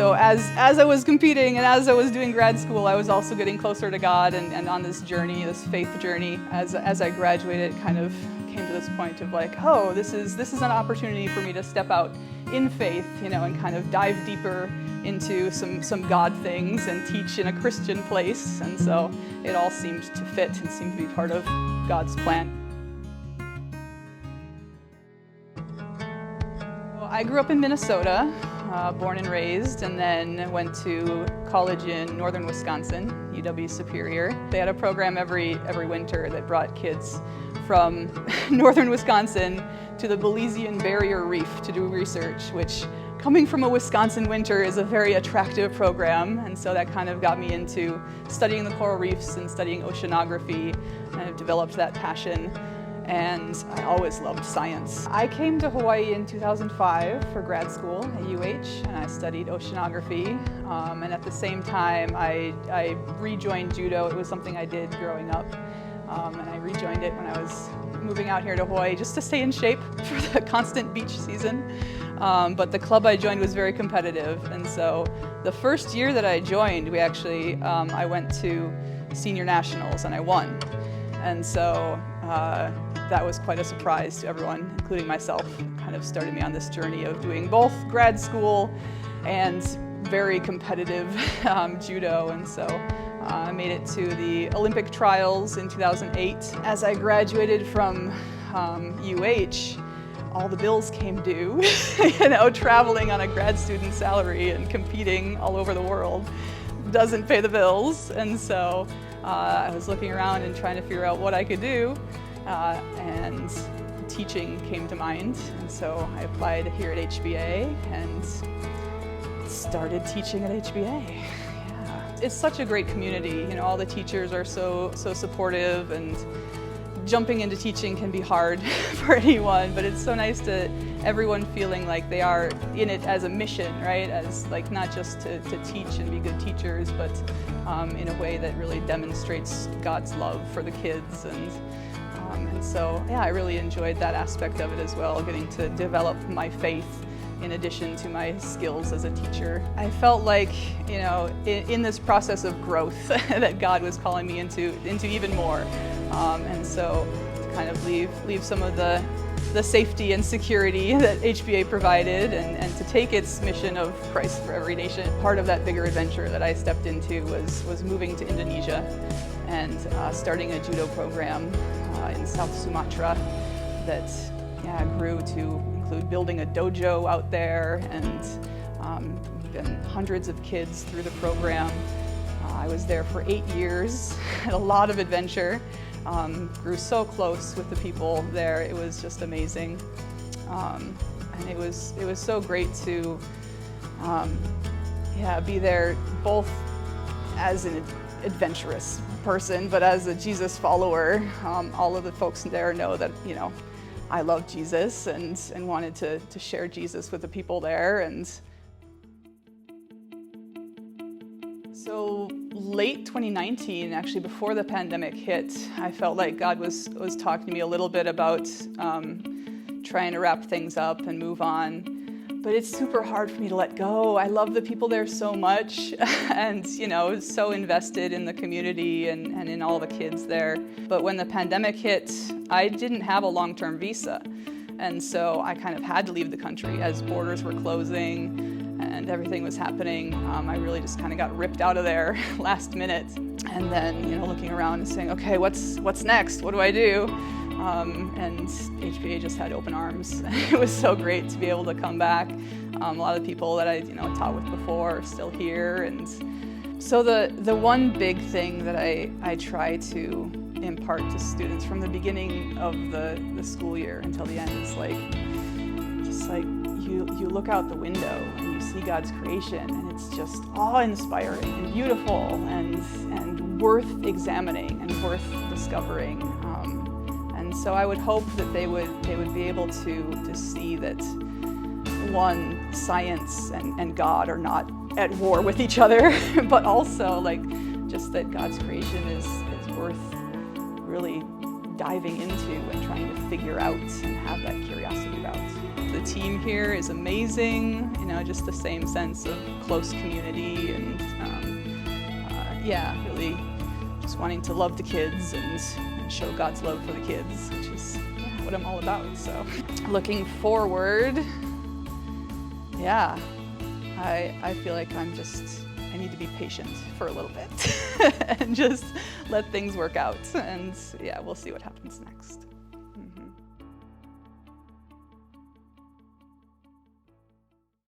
so as I was competing and as I was doing grad school, I was also getting closer to God and on this journey, this faith journey. As I graduated, it kind of came to this point of like, oh, this is an opportunity for me to step out in faith, and kind of dive deeper into some God things and teach in a Christian place. And so it all seemed to fit and seemed to be part of God's plan. I grew up in Minnesota, born and raised, and then went to college in northern Wisconsin, UW-Superior. They had a program every winter that brought kids from northern Wisconsin to the Belizean Barrier Reef to do research, which, coming from a Wisconsin winter, is a very attractive program. And so that kind of got me into studying the coral reefs and studying oceanography, and I've developed that passion. And I always loved science. I came to Hawaii in 2005 for grad school at UH, and I studied oceanography. And at the same time, I rejoined judo. It was something I did growing up, and I rejoined it when I was moving out here to Hawaii just to stay in shape for the constant beach season. But the club I joined was very competitive, and so the first year that I joined, I went to senior nationals and I won. And so that was quite a surprise to everyone, including myself. It kind of started me on this journey of doing both grad school and very competitive judo. And so I made it to the Olympic trials in 2008. As I graduated from UH, all the bills came due. Traveling on a grad student salary and competing all over the world doesn't pay the bills. And so I was looking around and trying to figure out what I could do, and teaching came to mind. And so I applied here at HBA and started teaching at HBA. Yeah. It's such a great community. All the teachers are so supportive, and jumping into teaching can be hard for anyone, but it's so nice to everyone feeling like they are in it as a mission, right? As like not just to teach and be good teachers, but in a way that really demonstrates God's love for the kids. And so, yeah, I really enjoyed that aspect of it as well, getting to develop my faith in addition to my skills as a teacher. I felt like, in this process of growth that God was calling me into even more. And so to kind of leave some of the safety and security that HBA provided and to take its mission of Christ for every nation. Part of that bigger adventure that I stepped into was moving to Indonesia and starting a judo program in South Sumatra that grew to include building a dojo out there, and been hundreds of kids through the program. I was there for 8 years, had a lot of adventure. Grew so close with the people there. It was just amazing, and it was so great to be there, both as an adventurous person, but as a Jesus follower. All of the folks there know that I love Jesus and wanted to share Jesus with the people there. And so late 2019, actually before the pandemic hit, I felt like God was talking to me a little bit about trying to wrap things up and move on. But it's super hard for me to let go. I love the people there so much and, so invested in the community and in all the kids there. But when the pandemic hit, I didn't have a long-term visa. And so I kind of had to leave the country as borders were closing and everything was happening. I really just kind of got ripped out of there last minute. And then, looking around and saying, okay, what's next? What do I do? And HBA just had open arms. It was so great to be able to come back. A lot of the people that I taught with before are still here. And so the one big thing that I try to impart to students from the beginning of the school year until the end is you look out the window and you see God's creation, and it's just awe-inspiring and beautiful and worth examining and worth discovering. And so I would hope that they would be able to see that, one, science and God are not at war with each other, but also just that God's creation is worth really diving into and trying to figure out and have that curiosity about. The the team here is amazing. You know, just the same sense of close community and yeah, really just wanting to love the kids and show God's love for the kids, which is what I'm all about. So looking forward, yeah, I feel like I need to be patient for a little bit and just let things work out. And yeah, we'll see what happens next.